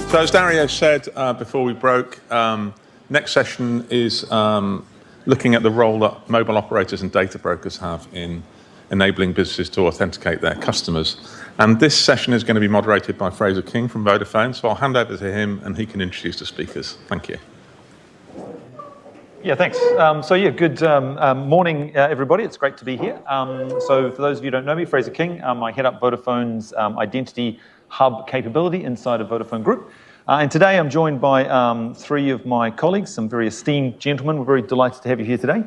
So as Dario said before we broke, next session is looking at the role that mobile operators and data brokers have in enabling businesses to authenticate their customers. And this session is going to be moderated by Fraser King from Vodafone, so I'll hand over to him and he can introduce the speakers. Thank you. Yeah, thanks. Good morning, everybody. It's great to be here. So for those of you who don't know me, Fraser King, I head up Vodafone's Identity Hub capability inside of Vodafone Group. And today I'm joined by three of my colleagues, some very esteemed gentlemen. We're very delighted to have you here today.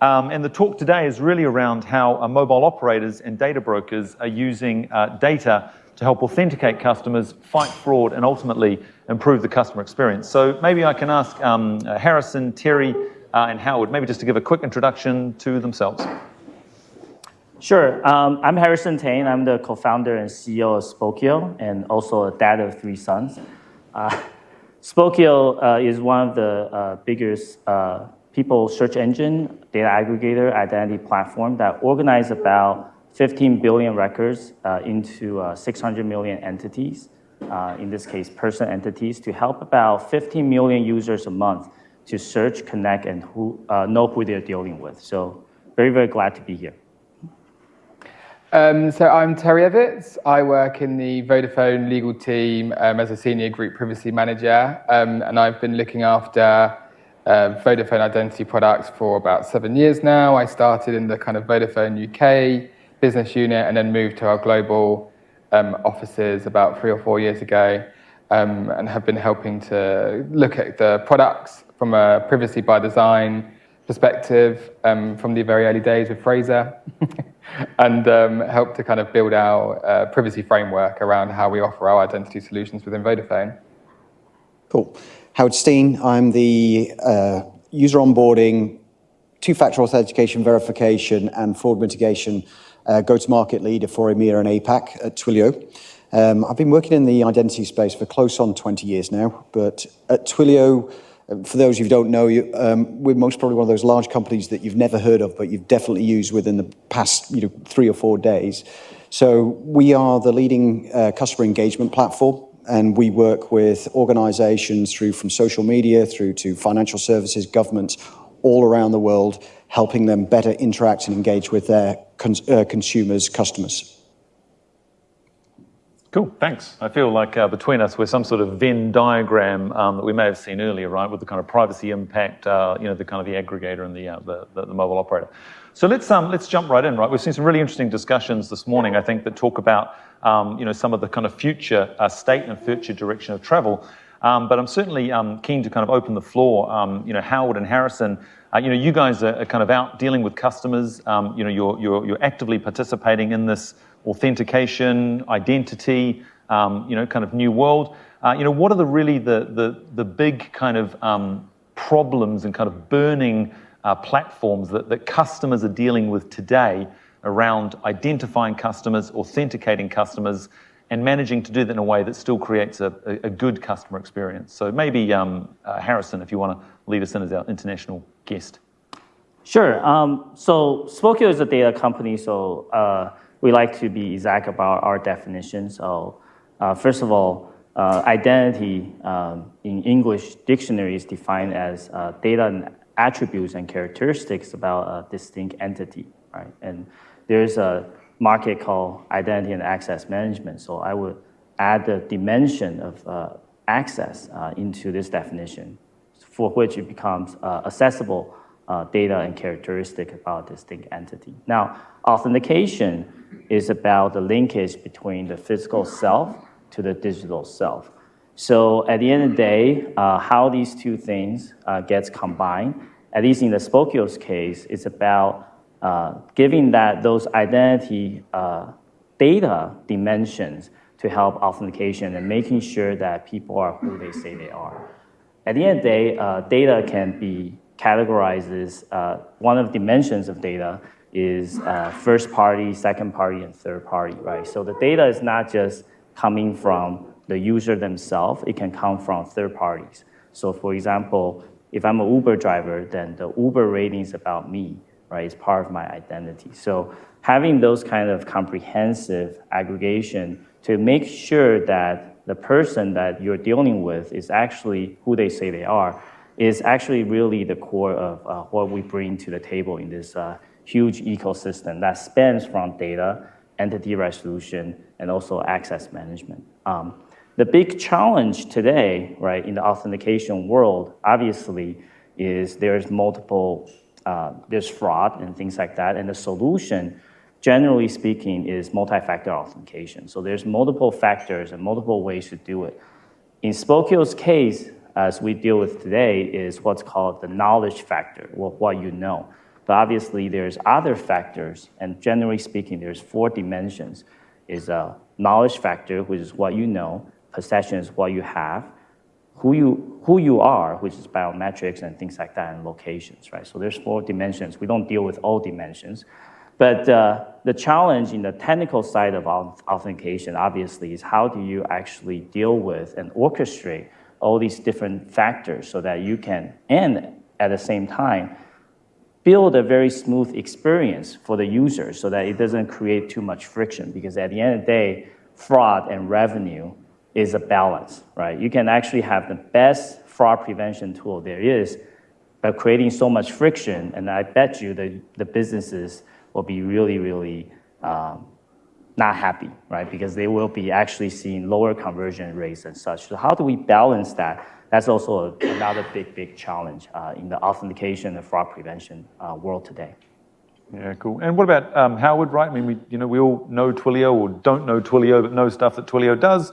And the talk today is really around how mobile operators and data brokers are using data to help authenticate customers, fight fraud, and ultimately improve the customer experience. So maybe I can ask Harrison, Terry, and Howard, maybe just to give a quick introduction to themselves. Sure. I'm Harrison Tang. I'm the co-founder and CEO of Spokeo and also a dad of three sons. Spokeo is one of the biggest people search engine, data aggregator, identity platform that organize about 15 billion records into 600 million entities, in this case, person entities, to help about 15 million users a month to search, connect, and know who they're dealing with. So very, very glad to be here. So I'm Terry Evetts. I work in the Vodafone legal team as a senior group privacy manager, and I've been looking after Vodafone identity products for about 7 years now. I started in the kind of Vodafone UK business unit and then moved to our global offices about 3 or 4 years ago, and have been helping to look at the products from a privacy by design perspective from the very early days with Fraser, and help to kind of build our privacy framework around how we offer our identity solutions within Vodafone. Cool. Howard Steen, I'm the user onboarding, two-factor authentication, verification, and fraud mitigation go-to-market leader for EMEA and APAC at Twillio. I've been working in the identity space for close on 20 years now, but at Twillio, for those who don't know, we're most probably one of those large companies that you've never heard of, but you've definitely used within the past 3 or 4 days. So we are the leading customer engagement platform, and we work with organizations from social media through to financial services, governments, all around the world, helping them better interact and engage with their consumers, customers. Cool, thanks. I feel like between us we're some sort of Venn diagram that we may have seen earlier, right, with the kind of privacy impact, the kind of the aggregator and the mobile operator. So let's jump right in, right? We've seen some really interesting discussions this morning, I think, that talk about some of the kind of future state and future direction of travel. But I'm certainly keen to kind of open the floor. Howard and Harrison, you guys are kind of out dealing with customers. You're actively participating in this authentication, identity, kind of new world. What are the big kind of problems and kind of burning platforms that customers are dealing with today around identifying customers, authenticating customers, and managing to do that in a way that still creates a good customer experience? So maybe Harrison, if you want to lead us in as our international guest. Sure. So Spokeo is a data company, so we like to be exact about our definition. So first of all, identity in English dictionary is defined as data and attributes and characteristics about a distinct entity, right? And there's a market called identity and access management. So I would add the dimension of access into this definition, for which it becomes accessible data and characteristic about a distinct entity. Now, authentication is about the linkage between the physical self to the digital self. So at the end of the day, how these two things gets combined, at least in the Spokeo's case, it's about giving those identity data dimensions to help authentication and making sure that people are who they say they are. At the end of the day, data can be categorized as one of the dimensions of data is first party, second party, and third party, right? So the data is not just coming from the user themselves, it can come from third parties. So for example, if I'm an Uber driver, then the Uber rating is about me, right? It's part of my identity. So having those kind of comprehensive aggregation to make sure that the person that you're dealing with is actually who they say they are, is actually really the core of what we bring to the table in this huge ecosystem that spans from data, entity resolution, and also access management. The big challenge today, right, in the authentication world, obviously, is there's multiple, there's fraud and things like that, and the solution, generally speaking, is multi-factor authentication. So there's multiple factors and multiple ways to do it. In Spokeo's case, as we deal with today, is what's called the knowledge factor, what you know. But obviously, there's other factors, and generally speaking, there's 4 dimensions. Is a knowledge factor, which is what you know, possession is what you have, who you are, which is biometrics and things like that, and locations, right? So there's 4 dimensions. We don't deal with all dimensions. But the challenge in the technical side of authentication, obviously, is how do you actually deal with and orchestrate all these different factors so that you can, and at the same time, build a very smooth experience for the user so that it doesn't create too much friction, because at the end of the day, fraud and revenue is a balance, right? You can actually have the best fraud prevention tool there is, but creating so much friction, and I bet you the businesses will be really, really not happy, right? Because they will be actually seeing lower conversion rates and such. So how do we balance that? That's also another big challenge in the authentication and fraud prevention world today. Yeah, cool. And what about Howard, right? I mean, we all know Twillio or don't know Twillio, but know stuff that Twillio does.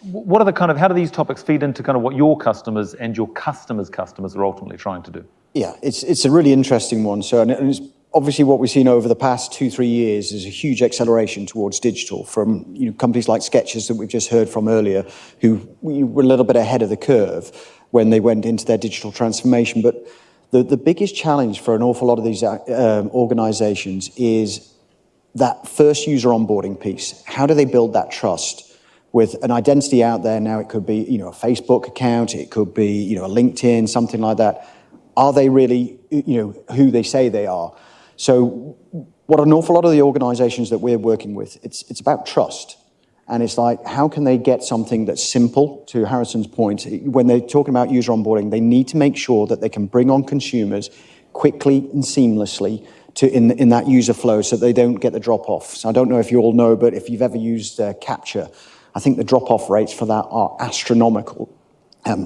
What are the how do these topics feed into kind of what your customers and your customers' customers are ultimately trying to do? Yeah, it's a really interesting one. So, and it's obviously what we've seen over the past 2-3 years is a huge acceleration towards digital from companies like Skechers that we've just heard from earlier, who were a little bit ahead of the curve when they went into their digital transformation. But the biggest challenge for an awful lot of these organizations is that first user onboarding piece. How do they build that trust with an identity out there? Now it could be a Facebook account, it could be a LinkedIn, something like that. Are they really who they say they are? So what an awful lot of the organizations that we're working with, it's about trust. And it's like, how can they get something that's simple? To Harrison's point, when they're talking about user onboarding, they need to make sure that they can bring on consumers quickly and seamlessly in that user flow so they don't get the drop-off. So I don't know if you all know, but if you've ever used Capture, I think the drop-off rates for that are astronomical.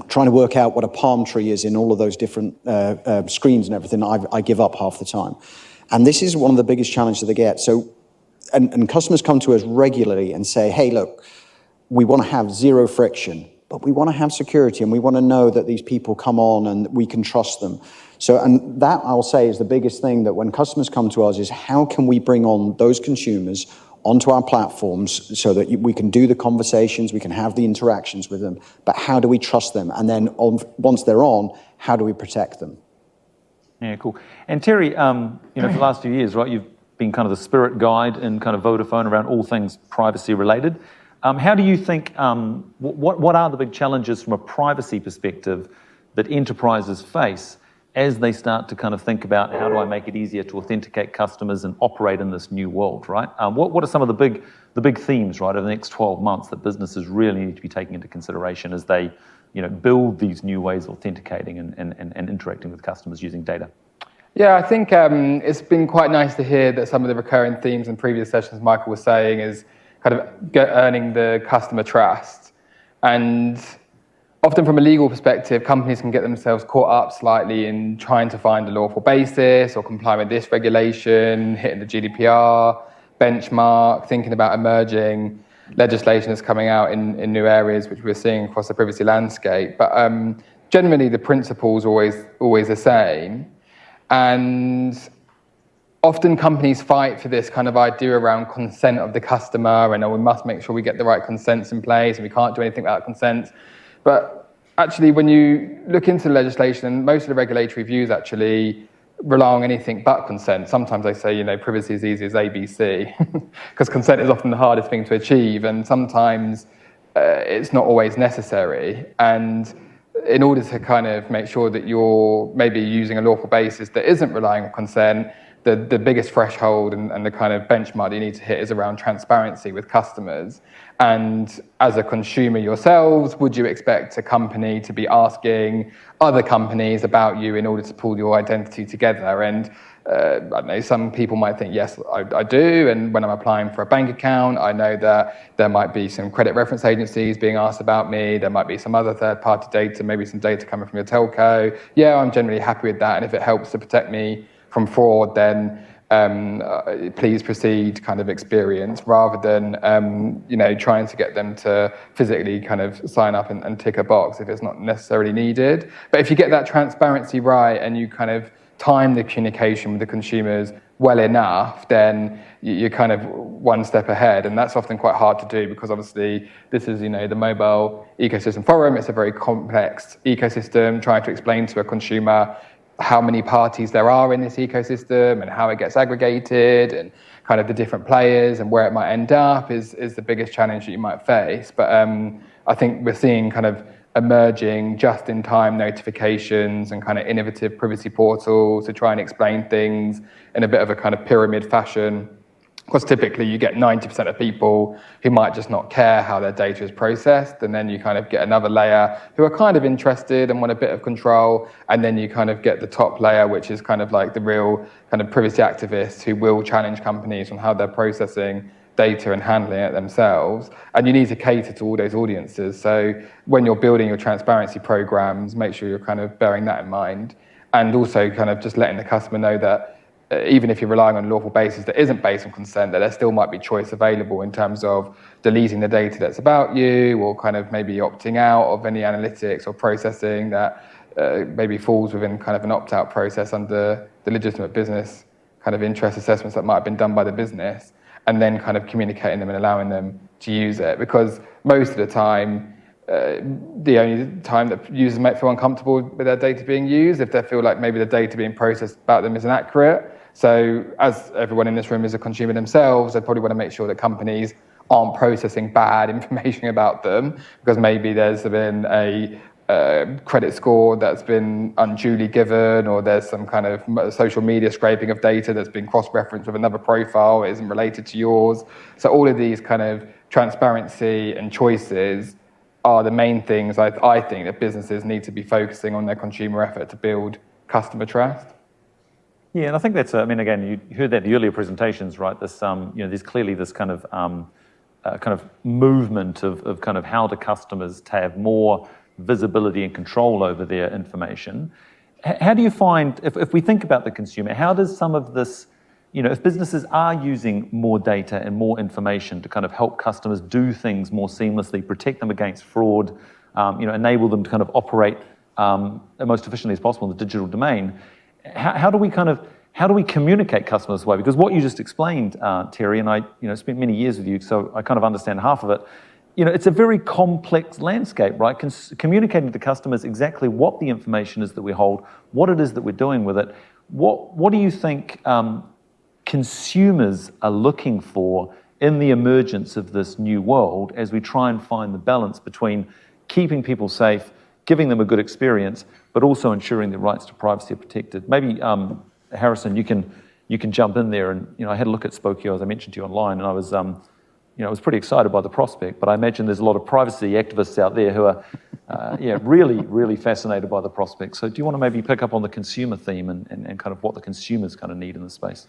Trying to work out what a palm tree is in all of those different screens and everything, I give up half the time. And this is one of the biggest challenges that they get. So, and customers come to us regularly and say, hey, look, we want to have zero friction, but we want to have security and we want to know that these people come on and we can trust them. So, and that I'll say is the biggest thing, that when customers come to us is how can we bring on those consumers onto our platforms so that we can do the conversations, we can have the interactions with them, but how do we trust them? And then once they're on, how do we protect them? Yeah, cool. And Terry, for the last few years, right, you've been kind of the spirit guide in kind of Vodafone around all things privacy related. How do you think, what are the big challenges from a privacy perspective that enterprises face as they start to kind of think about how do I make it easier to authenticate customers and operate in this new world, right? What are some of the big themes, right, over the next 12 months that businesses really need to be taking into consideration as they build these new ways of authenticating and interacting with customers using data? Yeah, I think it's been quite nice to hear that some of the recurring themes in previous sessions Michael was saying is kind of earning the customer trust. And often from a legal perspective, companies can get themselves caught up slightly in trying to find a lawful basis or comply with this regulation, hitting the GDPR benchmark, thinking about emerging legislation that's coming out in new areas, which we're seeing across the privacy landscape. But generally, the principle's always the same. And often companies fight for this kind of idea around consent of the customer, and we must make sure we get the right consents in place, and we can't do anything without consent. But actually, when you look into the legislation, most of the regulatory views actually rely on anything but consent. Sometimes they say, privacy is easy as ABC, because consent is often the hardest thing to achieve, and sometimes it's not always necessary. And in order to kind of make sure that you're maybe using a lawful basis that isn't relying on consent, the biggest threshold and the kind of benchmark that you need to hit is around transparency with customers. And as a consumer yourselves, would you expect a company to be asking other companies about you in order to pull your identity together? And I don't know, some people might think, yes, I do. And when I'm applying for a bank account, I know that there might be some credit reference agencies being asked about me. There might be some other third-party data, maybe some data coming from your telco. Yeah, I'm generally happy with that. And if it helps to protect me from fraud, then please proceed kind of experience, rather than trying to get them to physically kind of sign up and tick a box if it's not necessarily needed. But if you get that transparency right and you kind of time the communication with the consumers well enough, then you're kind of one step ahead. And that's often quite hard to do, because obviously this is, the mobile ecosystem forum. It's a very complex ecosystem. Trying to explain to a consumer how many parties there are in this ecosystem and how it gets aggregated and kind of the different players and where it might end up is the biggest challenge that you might face. But I think we're seeing kind of emerging just-in-time notifications and kind of innovative privacy portals to try and explain things in a bit of a kind of pyramid fashion. Because typically you get 90% of people who might just not care how their data is processed, and then you kind of get another layer who are kind of interested and want a bit of control, and then you kind of get the top layer, which is kind of like the real kind of privacy activists who will challenge companies on how they're processing data and handling it themselves. And you need to cater to all those audiences. So when you're building your transparency programs, make sure you're kind of bearing that in mind, and also kind of just letting the customer know that even if you're relying on a lawful basis that isn't based on consent, that there still might be choice available in terms of deleting the data that's about you, or kind of maybe opting out of any analytics or processing that maybe falls within kind of an opt-out process under the legitimate business kind of interest assessments that might have been done by the business, and then kind of communicating them and allowing them to use it. Because most of the time, the only time that users might feel uncomfortable with their data being used, if they feel like maybe the data being processed about them is inaccurate. So as everyone in this room is a consumer themselves, they probably want to make sure that companies aren't processing bad information about them, because maybe there's been a credit score that's been unduly given, or there's some kind of social media scraping of data that's been cross-referenced with another profile, it isn't related to yours. So all of these kind of transparency and choices are the main things I think that businesses need to be focusing on their consumer effort to build customer trust. Yeah, and I think that's, again, you heard that in the earlier presentations, right? This, there's clearly this kind of movement of kind of how do customers to have more visibility and control over their information. How do you find, if we think about the consumer, how does some of this, if businesses are using more data and more information to kind of help customers do things more seamlessly, protect them against fraud, enable them to kind of operate most efficiently as possible in the digital domain, how do we communicate customers this way? Because what you just explained, Terry, and I spent many years with you, so I kind of understand half of it. It's a very complex landscape, right? Communicating to customers exactly what the information is that we hold, what it is that we're doing with it. What do you think consumers are looking for in the emergence of this new world as we try and find the balance between keeping people safe, giving them a good experience, but also ensuring their rights to privacy are protected? Maybe, Harrison, you can jump in there. And I had a look at Spokeo, as I mentioned to you online, and I was pretty excited by the prospect. But I imagine there's a lot of privacy activists out there who are, really, really fascinated by the prospect. So do you want to maybe pick up on the consumer theme and kind of what the consumers kind of need in the space?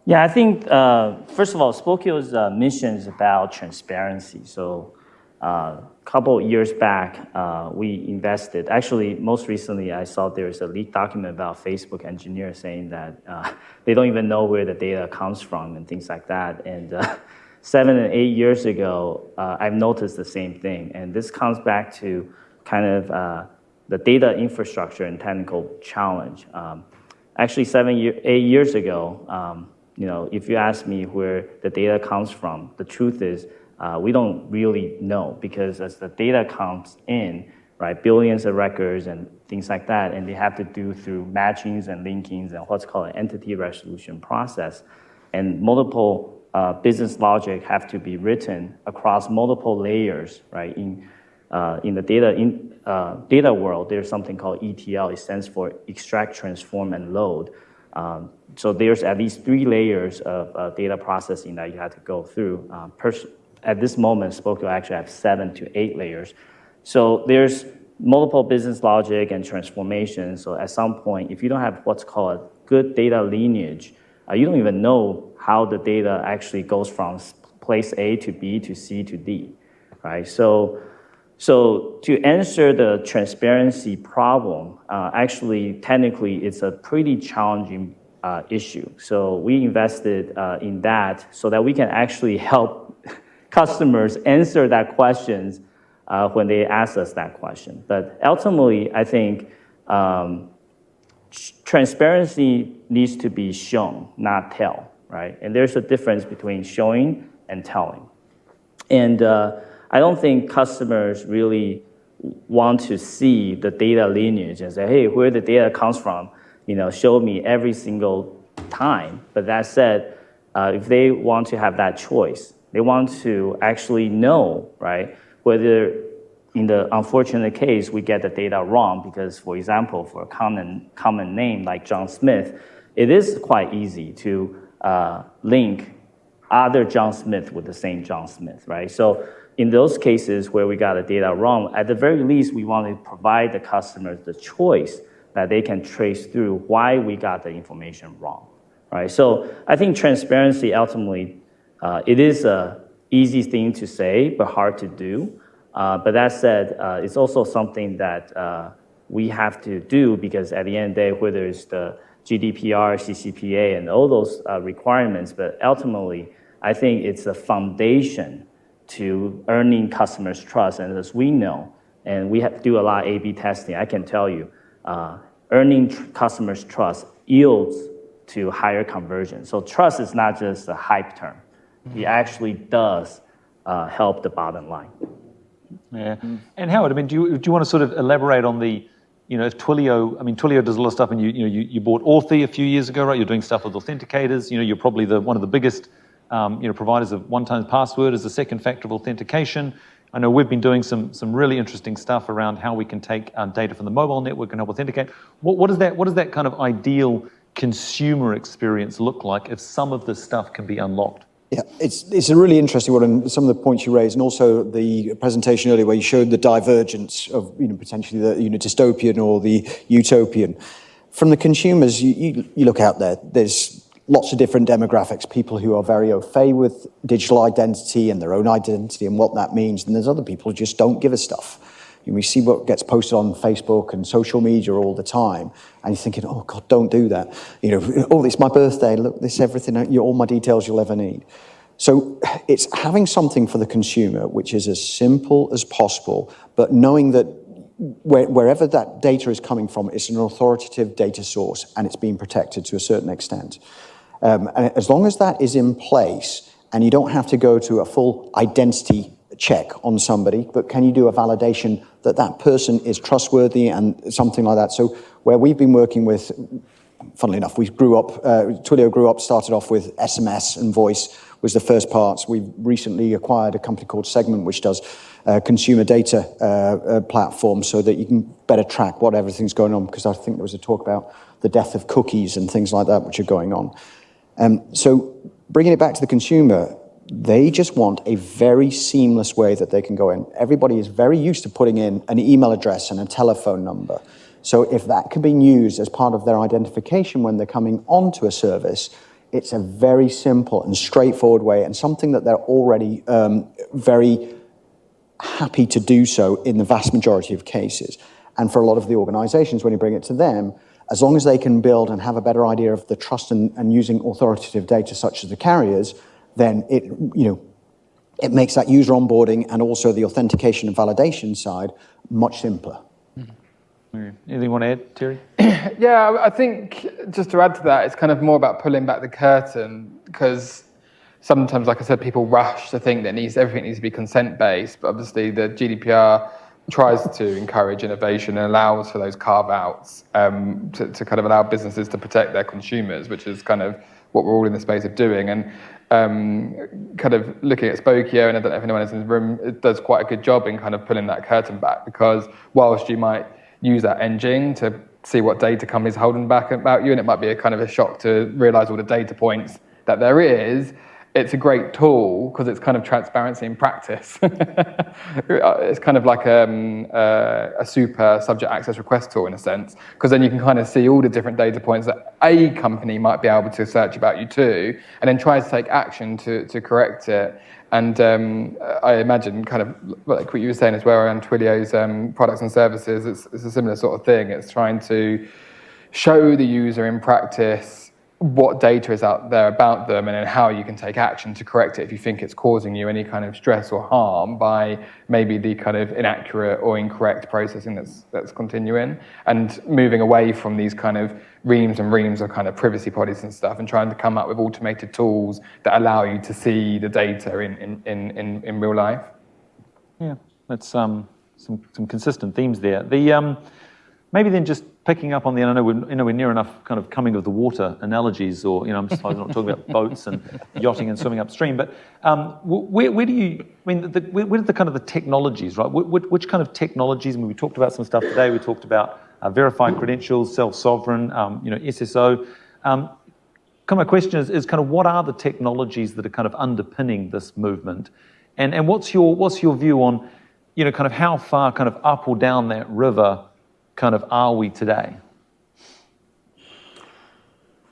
Yeah, I think, first of all, Spokeo's mission is about transparency. So a couple years back, we invested. Actually, most recently, I saw there's a leaked document about Facebook engineers saying that they don't even know where the data comes from and things like that. And 7 and 8 years ago, I've noticed the same thing. And this comes back to kind of the data infrastructure and technical challenge. Actually, 8 years ago, if you ask me where the data comes from, the truth is we don't really know, because as the data comes in, right, billions of records and things like that, and they have to do through matchings and linkings and what's called an entity resolution process, and multiple business logic have to be written across multiple layers, right? In the data world, there's something called ETL. It stands for extract, transform, and load. So there's at least 3 layers of data processing that you have to go through. At this moment, Spokeo actually have 7 to 8 layers. So there's multiple business logic and transformation. So at some point, if you don't have what's called good data lineage, you don't even know how the data actually goes from place A to B to C to D, right? So to answer the transparency problem, actually, technically, it's a pretty challenging issue. So we invested in that so that we can actually help customers answer that questions when they ask us that question. But ultimately, I think transparency needs to be shown, not tell, right? And there's a difference between showing and telling. And I don't think customers really want to see the data lineage and say, hey, where the data comes from, show me every single time. But that said, if they want to have that choice, they want to actually know, right, whether in the unfortunate case we get the data wrong because, for example, for a common name like John Smith, it is quite easy to link other John Smith with the same John Smith, right? So in those cases where we got the data wrong, at the very least, we want to provide the customers the choice that they can trace through why we got the information wrong, right? So I think transparency ultimately, it is an easy thing to say, but hard to do. But that said, it's also something that we have to do because at the end of the day, whether it's the GDPR, CCPA, and all those requirements, but ultimately, I think it's a foundation to earning customers' trust. And as we know, and we have to do a lot of A/B testing, I can tell you, earning customers' trust yields to higher conversion. So trust is not just a hype term. It actually does help the bottom line. Yeah. And Howard, I mean, do you want to sort of elaborate on the, if Twillio, I mean, Twillio does a lot of stuff, and you bought Authy a few years ago, right? You're doing stuff with authenticators. You're probably one of the biggest, providers of one-time password as a second factor of authentication. I know we've been doing some really interesting stuff around how we can take data from the mobile network and help authenticate. What does that kind of ideal consumer experience look like if some of this stuff can be unlocked? Yeah, it's a really interesting one, and some of the points you raised, and also the presentation earlier where you showed the divergence of potentially the dystopian or the utopian. From the consumers, you look out there. There's lots of different demographics. People who are very au fait with digital identity and their own identity and what that means, and there's other people who just don't give a stuff. We see what gets posted on Facebook and social media all the time, and you're thinking, oh God, don't do that. Oh, it's my birthday, look, this is everything, all my details you'll ever need. So it's having something for the consumer, which is as simple as possible, but knowing that wherever that data is coming from, it's an authoritative data source, and it's being protected to a certain extent. And as long as that is in place, and you don't have to go to a full identity check on somebody, but can you do a validation that that person is trustworthy and something like that? So where we've been working with, funnily enough, Twillio started off with SMS and voice was the first parts. We've recently acquired a company called Segment, which does consumer data platform so that you can better track what everything's going on, because I think there was a talk about the death of cookies and things like that, which are going on. So bringing it back to the consumer, they just want a very seamless way that they can go in. Everybody is very used to putting in an email address and a telephone number. So if that can be used as part of their identification when they're coming onto a service, it's a very simple and straightforward way, and something that they're already very happy to do so in the vast majority of cases. And for a lot of the organizations, when you bring it to them, as long as they can build and have a better idea of the trust and using authoritative data such as the carriers, then it makes that user onboarding and also the authentication and validation side much simpler. Anything you want to add, Terry? Yeah, I think just to add to that, it's kind of more about pulling back the curtain, because sometimes, like I said, people rush to think that everything needs to be consent-based, but obviously the GDPR tries to encourage innovation and allows for those carve-outs to kind of allow businesses to protect their consumers, which is kind of what we're all in the space of doing. And kind of looking at Spokeo, and I don't know if anyone else in the room, it does quite a good job in kind of pulling that curtain back, because whilst you might use that engine to see what data companies are holding back about you, and it might be a kind of a shock to realize all the data points that there is. It's a great tool because it's kind of transparency in practice. It's kind of like a super subject access request tool in a sense, because then you can kind of see all the different data points that a company might be able to search about you too, and then try to take action to correct it. And I imagine kind of like what you were saying as well around Twilio's products and services, it's a similar sort of thing. It's trying to show the user in practice what data is out there about them and then how you can take action to correct it if you think it's causing you any kind of stress or harm by maybe the kind of inaccurate or incorrect processing that's continuing, and moving away from these kind of reams and reams of kind of privacy policies and stuff, and trying to come up with automated tools that allow you to see the data in real life. Yeah, that's some consistent themes there. The maybe then just picking up on the, I know we're near enough kind of coming of the water analogies, or I'm just not talking about boats and yachting and swimming upstream, but where do you, where are the kind of the technologies, right? Which kind of technologies? I mean, we talked about some stuff today. We talked about verified credentials, self-sovereign, SSO. Kind of my question is kind of what are the technologies that are kind of underpinning this movement, and what's your view on, kind of how far kind of up or down that river kind of are we today?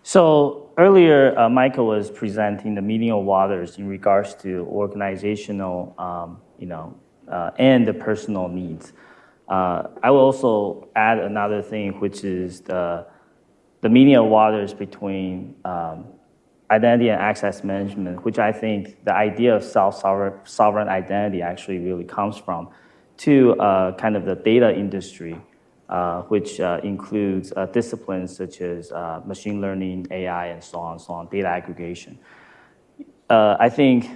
So earlier, Michael was presenting the meaning of waters in regards to organizational, and the personal needs. I will also add another thing, which is the meaning of waters between identity and access management, which I think the idea of self-sovereign identity actually really comes from, to kind of the data industry, which includes disciplines such as machine learning, AI, and so on, data aggregation. I think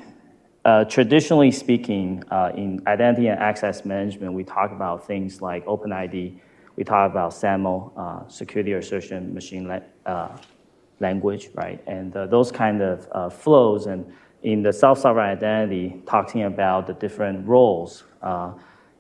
traditionally speaking, in identity and access management, we talk about things like OpenID, we talk about SAML, security assertion machine language, right? And those kind of flows, and in the self-sovereign identity, talking about the different roles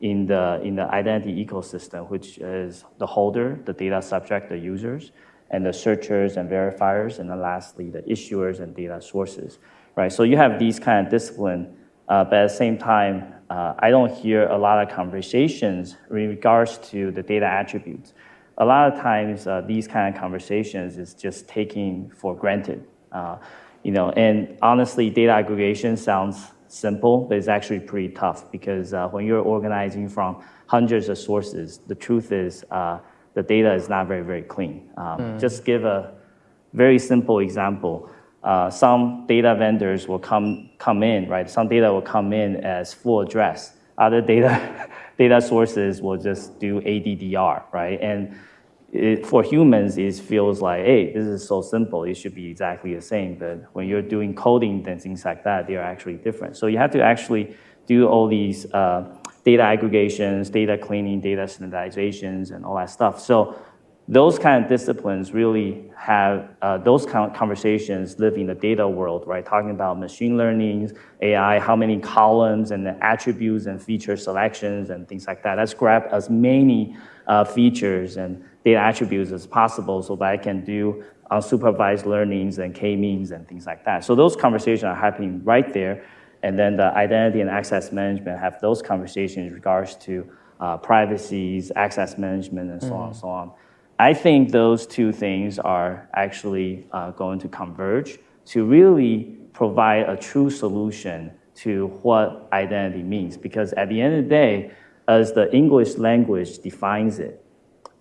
in the identity ecosystem, which is the holder, the data subject, the users, and the searchers and verifiers, and then lastly, the issuers and data sources, right? So you have these kind of discipline, but at the same time, I don't hear a lot of conversations in regards to the data attributes. A lot of times, these kind of conversations is just taking for granted, and honestly, data aggregation sounds simple, but it's actually pretty tough, because when you're organizing from hundreds of sources, the truth is the data is not very, very clean. Just give a very simple example. Some data vendors will come in, right? Some data will come in as full address. Other data sources will just do ADDR, right? And for humans, it feels like, hey, this is so simple, it should be exactly the same. But when you're doing coding and things like that, they're actually different. So you have to actually do all these data aggregations, data cleaning, data standardizations, and all that stuff. So those kind of disciplines really have, those kind of conversations live in the data world, right? Talking about machine learning, AI, how many columns and the attributes and feature selections and things like that. Let's grab as many features and data attributes as possible so that I can do unsupervised learnings and k-means and things like that. So those conversations are happening right there. And then the identity and access management have those conversations in regards to privacies, access management, and so on and so on. I think those two things are actually going to converge to really provide a true solution to what identity means. Because at the end of the day, as the English language defines it,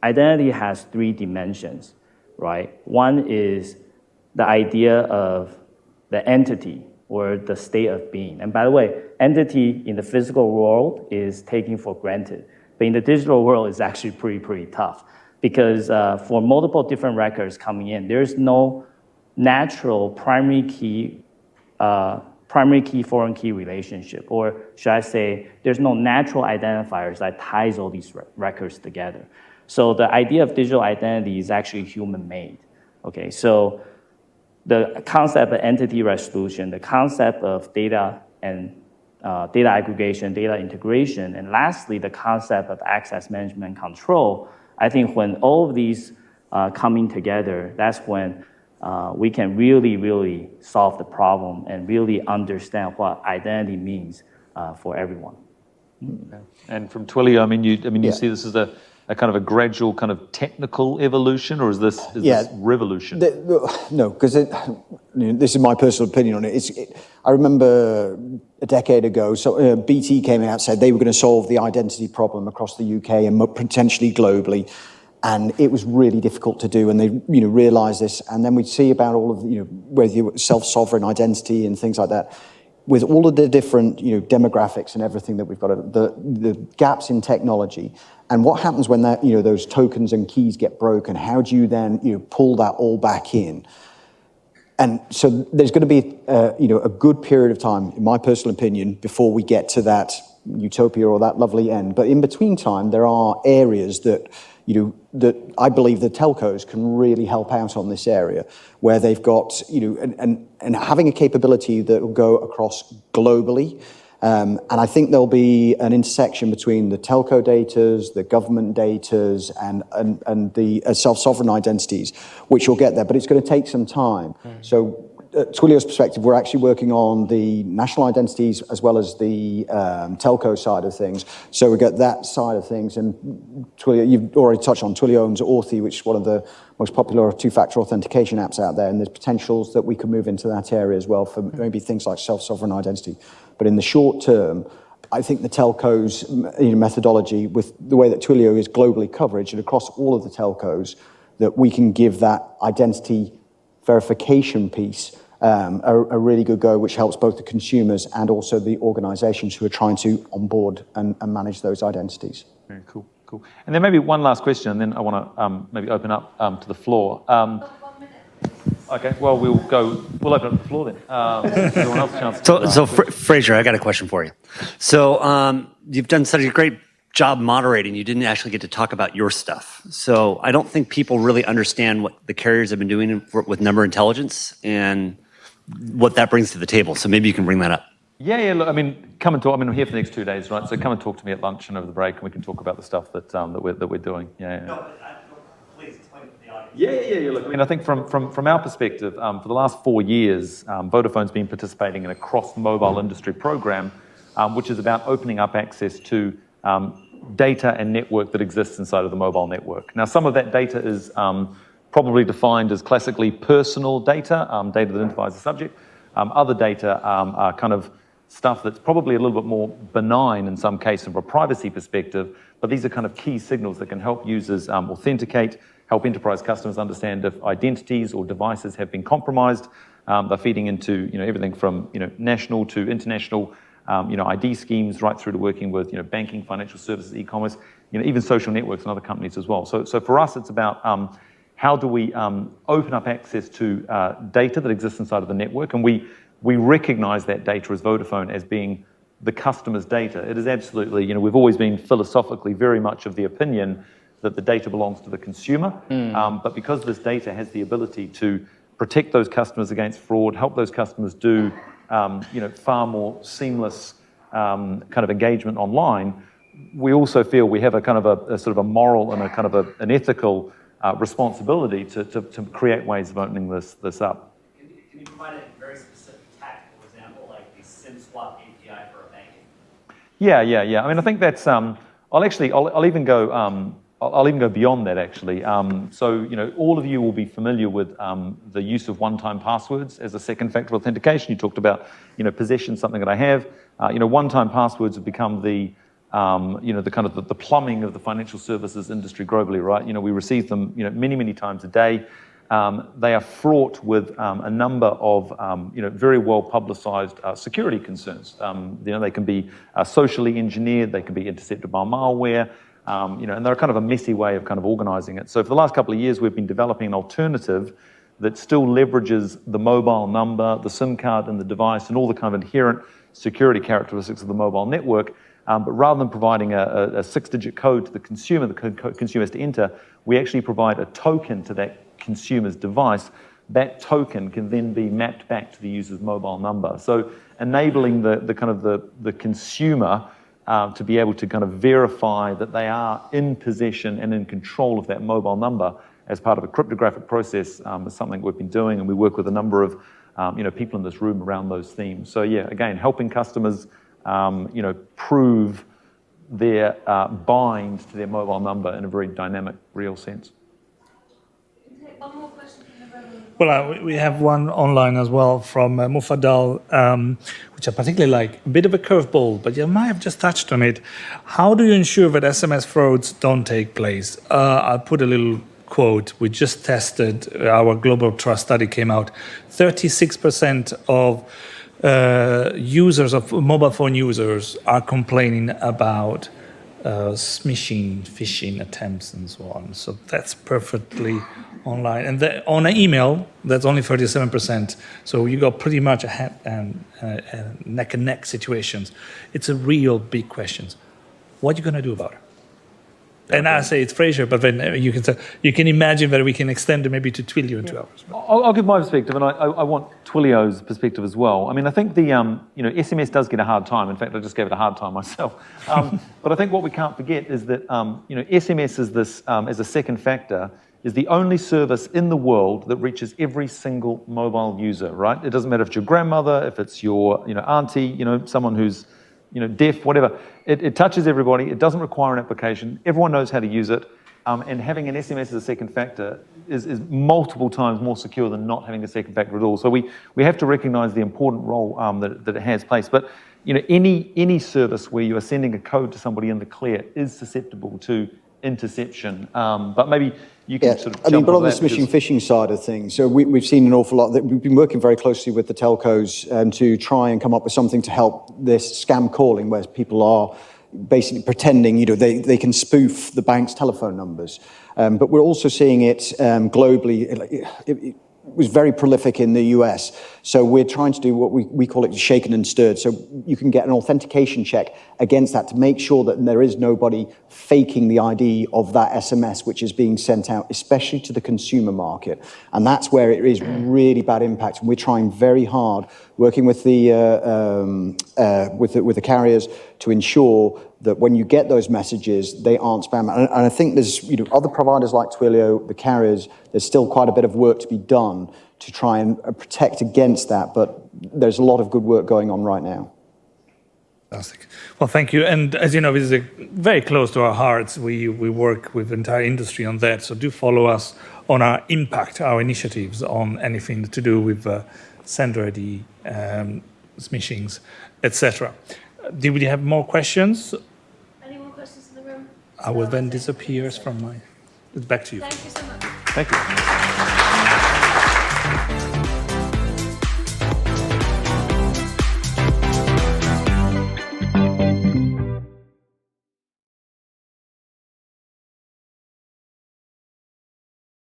identity has 3 dimensions, right? One is the idea of the entity or the state of being. And by the way, entity in the physical world is taken for granted. But in the digital world, it's actually pretty tough. Because for multiple different records coming in, there's no natural primary key, foreign key relationship. Or should I say, there's no natural identifiers that ties all these records together. So the idea of digital identity is actually human-made, okay? So the concept of entity resolution, the concept of data and data aggregation, data integration, and lastly, the concept of access management control I think when all of these coming together, that's when we can really solve the problem and really understand what identity means for everyone. And from Twillio, I mean, you Yeah. see this as a kind of a gradual kind of technical evolution, or is this revolution? No, because this is my personal opinion on it. I remember a decade ago, so BT came out and said they were going to solve the identity problem across the UK and potentially globally, and it was really difficult to do. And they, realised this, and then we'd see about all of whether you self-sovereign identity and things like that. With all of the different, demographics and everything that we've got, the gaps in technology, and what happens when that, those tokens and keys get broken? How do you then, pull that all back in? And so there's going to be, a good period of time, in my personal opinion, before we get to that utopia or that lovely end. But in between time, there are areas that, that I believe the telcos can really help out on this area, where they've got, and having a capability that will go across globally. And I think there'll be an intersection between the telco datas, the government datas, and the self-sovereign identities, which will get there. But it's going to take some time. So, Twillio's perspective, we're actually working on the national identities as well as the telco side of things. So we get that side of things, and Twillio, you've already touched on Twillio owns Authy, which is one of the most popular two-factor authentication apps out there, and there's potentials that we could move into that area as well for maybe things like self-sovereign identity. But in the short term, I think the telcos methodology, with the way that Twillio is globally coverage and across all of the telcos, that we can give that identity verification piece a really good go, which helps both the consumers and also the organizations who are trying to onboard and manage those identities. Very cool. And then maybe one last question, and then I want to maybe open up to the floor. 1 minute. Okay, well, we'll open up the floor then. Everyone else a chance. So Fraser, I got a question for you. So you've done such a great job moderating, you didn't actually get to talk about your stuff. So I don't think people really understand what the carriers have been doing with number intelligence and what that brings to the table. So maybe you can bring that up. Yeah. Look, I mean, come and talk. I mean, I'm here for the next 2 days, right? So come and talk to me at lunch and over the break, and we can talk about the stuff that we're doing. Yeah. No, but please explain to the audience. Yeah. Look, I mean, I think from our perspective, for the last 4 years, Vodafone's been participating in a cross-mobile industry program, which is about opening up access to data and network that exists inside of the mobile network. Now, some of that data is probably defined as classically personal data, data that identifies the subject. Other data are kind of stuff that's probably a little bit more benign in some cases from a privacy perspective, but these are kind of key signals that can help users authenticate, help enterprise customers understand if identities or devices have been compromised. They're feeding into everything from national to international ID schemes, right through to working with banking, financial services, e-commerce, even social networks and other companies as well. So for us, it's about how do we open up access to data that exists inside of the network, and we recognize that data as Vodafone as being the customer's data. It is absolutely, we've always been philosophically very much of the opinion that the data belongs to the consumer, but because this data has the ability to protect those customers against fraud, help those customers do far more seamless kind of engagement online, we also feel we have a kind of a sort of a moral and a kind of an ethical responsibility to create ways of opening this up. Can you provide a very specific tactical example, like the SIM swap API for a banking? Yeah. I mean, I think that's. I'll even go beyond that actually. So all of you will be familiar with the use of one-time passwords as a second-factor authentication. You talked about possession, something that I have. One-time passwords have become the the kind of the plumbing of the financial services industry globally, right? We receive them many times a day. They are fraught with a number of very well publicized security concerns. They can be socially engineered, they can be intercepted by malware, and they're kind of a messy way of kind of organizing it. So for the last couple of years, we've been developing an alternative that still leverages the mobile number, the SIM card in the device, and all the kind of inherent security characteristics of the mobile network. But rather than providing a 6-digit code to the consumer has to enter, we actually provide a token to that consumer's device. That token can then be mapped back to the user's mobile number. So enabling the consumer to be able to kind of verify that they are in possession and in control of that mobile number as part of a cryptographic process is something we've been doing, and we work with a number of people in this room around those themes. So yeah, again, helping customers prove their bind to their mobile number in a very dynamic, real sense. One more question from the room. Well, we have one online as well from Mufadal, which I particularly like. A bit of a curveball, but you might have just touched on it. How do you ensure that SMS frauds don't take place? I'll put a little quote. We just tested, our global trust study came out. 36% of users, of mobile phone users, are complaining about smishing, phishing attempts and so on. So that's perfectly online. And on an email, that's only 37%. So you got pretty much a neck and neck situations. It's a real big question. What are you going to do about it? And I say it's Fraser, but then you can imagine that we can extend it maybe to Twillio in 2 hours. I'll give my perspective, and I want Twillio's perspective as well. I mean, I think the SMS does get a hard time. In fact, I just gave it a hard time myself. But I think what we can't forget is that SMS is this as a second factor is the only service in the world that reaches every single mobile user. Right? It doesn't matter if it's your grandmother, if it's your auntie, someone who's deaf, whatever. It touches everybody. It doesn't require an application. Everyone knows how to use it. And having an SMS as a second factor is multiple times more secure than not having a second factor at all. So we have to recognise the important role that it has placed. But any service where you are sending a code to somebody in the clear is susceptible to interception. But maybe you can sort of jump but on the that smishing phishing side of things, so we've seen an awful lot. We've been working very closely with the telcos to try and come up with something to help this scam calling, where people are basically pretending, they can spoof the bank's telephone numbers. But we're also seeing it globally. It was very prolific in the US. So we're trying to do what we call it shaken and stirred. So you can get an authentication check against that to make sure that there is nobody faking the ID of that SMS which is being sent out, especially to the consumer market. And that's where it is really bad impact. And we're trying very hard, working with the carriers to ensure that when you get those messages, they aren't spam. And I think there's other providers like Twillio, the carriers, there's still quite a bit of work to be done to try and protect against that. But there's a lot of good work going on right now. Fantastic. Well, thank you. And as you know, this is very close to our hearts. We work with the entire industry on that. So do follow us on our impact, our initiatives on anything to do with sender ID, smishings, etc. Do we have more questions? Any more questions in the room? I will then disappear from my... Back to you. Thank you so much. Thank you.